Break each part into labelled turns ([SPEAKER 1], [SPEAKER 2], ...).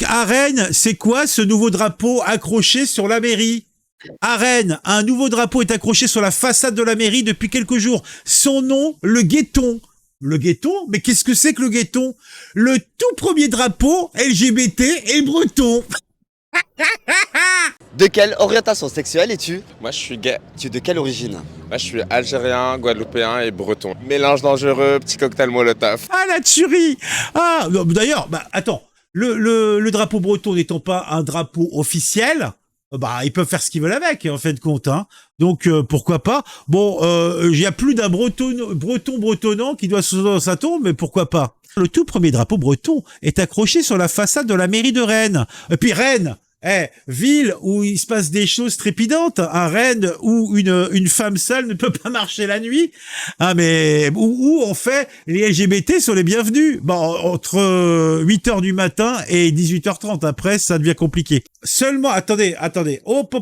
[SPEAKER 1] à Rennes, c'est quoi ce nouveau drapeau accroché sur la mairie? À Rennes, un nouveau drapeau est accroché sur la façade de la mairie depuis quelques jours. Son nom, le Guetton. Le Guetton? Mais qu'est-ce que c'est que le Guetton? Le tout premier drapeau LGBT et breton.
[SPEAKER 2] De quelle orientation sexuelle es-tu?
[SPEAKER 3] Moi, je suis gay.
[SPEAKER 2] Tu es de quelle origine?
[SPEAKER 3] Moi, je suis algérien, guadeloupéen et breton. Mélange dangereux, petit cocktail Molotov.
[SPEAKER 1] Ah, la tuerie! Ah, d'ailleurs, attends. Le drapeau breton n'étant pas un drapeau officiel, ils peuvent faire ce qu'ils veulent avec, en fin de compte, hein. Donc, pourquoi pas? Bon, il y a plus d'un bretonnant qui doit se dans sa tombe, mais pourquoi pas? Le tout premier drapeau breton est accroché sur la façade de la mairie de Rennes. Et puis Rennes, ville où il se passe des choses trépidantes, un Rennes où une femme seule ne peut pas marcher la nuit, mais où en fait les LGBT sont les bienvenus. Bon, entre 8h du matin et 18h30, après ça devient compliqué. Seulement, attendez, hop,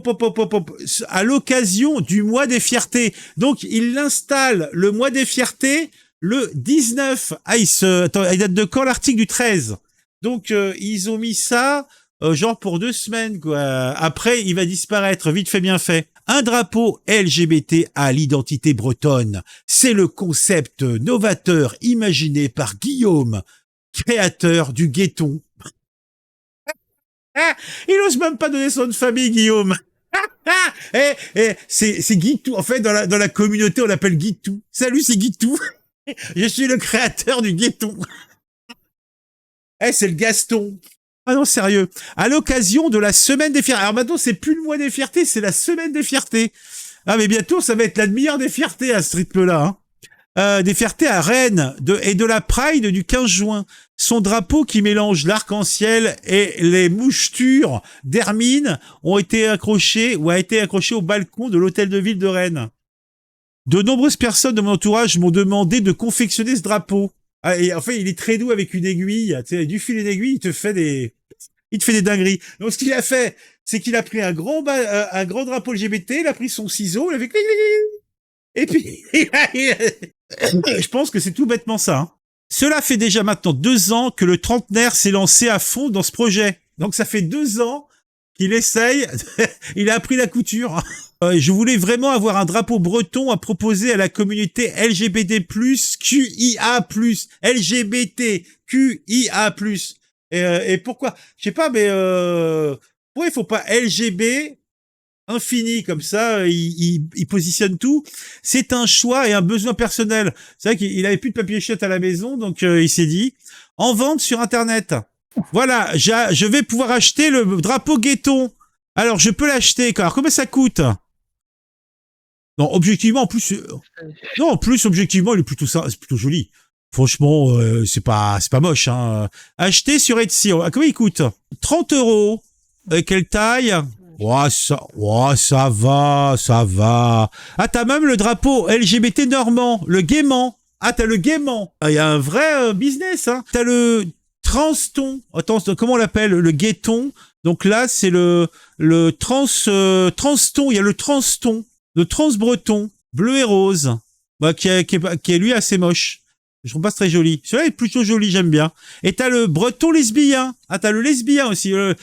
[SPEAKER 1] à l'occasion du mois des fiertés. Donc il installe le mois des fiertés le 19. Il date de quand l'article? Du 13. Donc ils ont mis ça genre pour 2 semaines, quoi. Après, il va disparaître, vite fait, bien fait. Un drapeau LGBT à l'identité bretonne. C'est le concept novateur imaginé par Guillaume, créateur du Guetton. Il ose même pas donner son nom de famille, Guillaume. C'est Guitou. En fait, dans la communauté, on l'appelle Guitou. Salut, c'est Guitou. Je suis le créateur du Guetton. C'est le Gaston. Ah non, sérieux. À l'occasion de la semaine des fiertés. Alors maintenant, c'est plus le mois des fiertés, c'est la semaine des fiertés. Ah, mais bientôt, ça va être la demi-heure des fiertés à ce rythme-là, hein. Des fiertés à Rennes et de la Pride du 15 juin. Son drapeau qui mélange l'arc-en-ciel et les mouchetures d'Hermine a été accroché au balcon de l'hôtel de ville de Rennes. De nombreuses personnes de mon entourage m'ont demandé de confectionner ce drapeau. Et en fait, il est très doux avec une aiguille. Tu sais, du fil et d'aiguille, il te fait des dingueries. Donc, ce qu'il a fait, c'est qu'il a pris un grand drapeau LGBT, il a pris son ciseau, il a fait et puis, je pense que c'est tout bêtement ça, hein. Cela fait déjà maintenant 2 ans que le trentenaire s'est lancé à fond dans ce projet. Donc, ça fait 2 ans qu'il essaye, il a appris la couture. Je voulais vraiment avoir un drapeau breton à proposer à la communauté LGBT+, QIA+, LGBT, QIA+. Et pourquoi? Je sais pas, mais pourquoi il faut pas LGB infini comme ça? Il positionne tout. C'est un choix et un besoin personnel. C'est vrai qu'il avait plus de papier chiottes à la maison, donc il s'est dit en vente sur Internet. Voilà, je vais pouvoir acheter le drapeau Guetton. Alors, je peux l'acheter. Alors, combien ça coûte? Non, objectivement, en plus, objectivement, il est plutôt ça, c'est plutôt joli. Franchement, c'est pas moche, hein. Acheter sur Etsy. Combien il coûte? 30 €. Quelle taille? Ça va. Ah, t'as même le drapeau LGBT normand, le gaiement. Ah, t'as le gaiement. Il y a un vrai business, hein. T'as le transton. Attends, comment on l'appelle? Le guetton. Donc là, c'est le transton. Il y a le transton. Le transbreton, bleu et rose, qui est lui assez moche. Je trouve pas très joli. Celui-là est plutôt joli, j'aime bien. Et t'as le breton lesbien. Ah, t'as le lesbien aussi. Le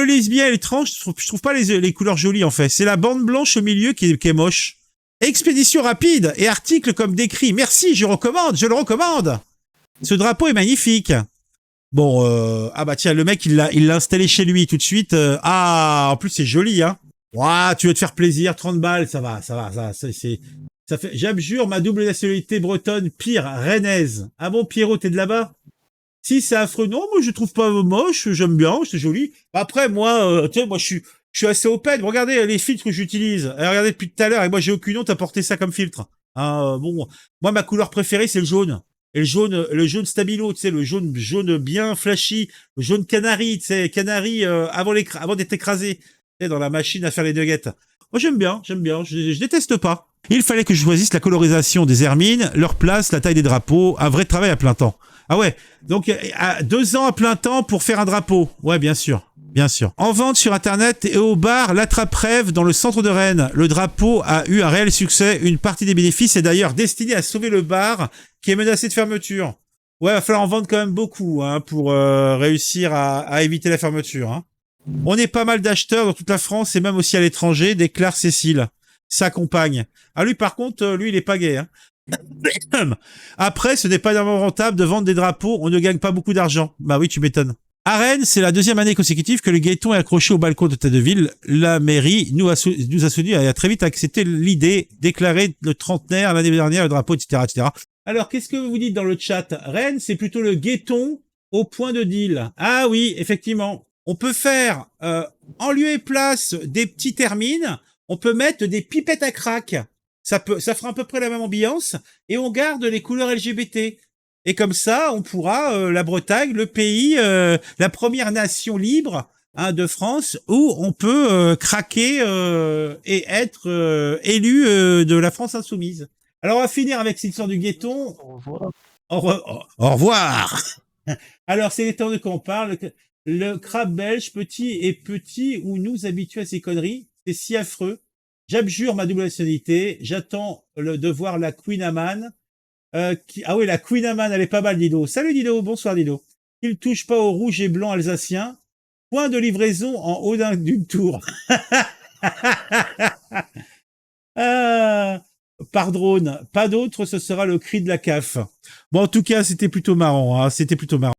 [SPEAKER 1] lesbien et l'étrange, je trouve pas les couleurs jolies, en fait. C'est la bande blanche au milieu qui est moche. Expédition rapide et article comme décrit. Merci, je le recommande. Ce drapeau est magnifique. Bon, tiens, le mec, il l'a installé chez lui tout de suite. En plus, c'est joli, hein. Ouah, tu veux te faire plaisir, 30 balles, ça va, ça fait, j'abjure ma double nationalité bretonne, pire, rennaise. Ah bon, Pierrot, t'es de là-bas? Si, c'est affreux. Non, moi, je trouve pas moche, j'aime bien, c'est joli. Après, moi, je suis assez open. Regardez les filtres que j'utilise. Regardez depuis tout à l'heure, et moi, j'ai aucune honte à porter ça comme filtre. Bon, moi, ma couleur préférée, c'est le jaune. Et le jaune stabilo, tu sais, le jaune bien flashy, le jaune canari, tu sais, canari, avant d'être écrasé. Dans la machine à faire les nuggets. Moi, j'aime bien, je déteste pas. Il fallait que je choisisse la colorisation des hermines, leur place, la taille des drapeaux, un vrai travail à plein temps. Ah ouais, donc 2 ans à plein temps pour faire un drapeau. Ouais, bien sûr. En vente sur Internet et au bar L'Attrape-Rêve dans le centre de Rennes. Le drapeau a eu un réel succès. Une partie des bénéfices est d'ailleurs destinée à sauver le bar qui est menacé de fermeture. Ouais, va falloir en vendre quand même beaucoup hein, pour réussir à éviter la fermeture. Hein. On est pas mal d'acheteurs dans toute la France et même aussi à l'étranger, déclare Cécile, sa compagne. Ah lui par contre, lui il est pas gay. Hein. Après, ce n'est pas vraiment rentable de vendre des drapeaux, on ne gagne pas beaucoup d'argent. Bah oui, tu m'étonnes. À Rennes, c'est la deuxième année consécutive que le Gaëton est accroché au balcon de Tête de Ville. La mairie nous a soutenu et a très vite accepté l'idée, déclaré le trentenaire l'année dernière, le drapeau, etc., etc. Alors, qu'est-ce que vous dites dans le chat? Rennes, c'est plutôt le Gaëton au point de deal. Ah oui, effectivement. On peut faire, en lieu et place des petits termines, on peut mettre des pipettes à crack. Ça fera à peu près la même ambiance et on garde les couleurs LGBT. Et comme ça, on pourra, la Bretagne, le pays, la première nation libre hein, de France, où on peut craquer et être élu de la France insoumise. Alors, on va finir avec cette histoire du Gaëton.
[SPEAKER 4] Au revoir.
[SPEAKER 1] Au revoir. Alors, c'est les temps de quoi on parle. Le crabe belge, petit ou nous habitués à ces conneries, c'est si affreux. J'abjure ma double nationalité. J'attends de voir la Queen Amman. Ah oui, la Queen Amman, elle est pas mal, Dido. Salut Dido, bonsoir Dido. Il touche pas au rouge et blanc alsacien. Point de livraison en haut d'une tour. Par drone. Pas d'autre, ce sera le cri de la CAF. Bon, en tout cas, c'était plutôt marrant. Hein, c'était plutôt marrant.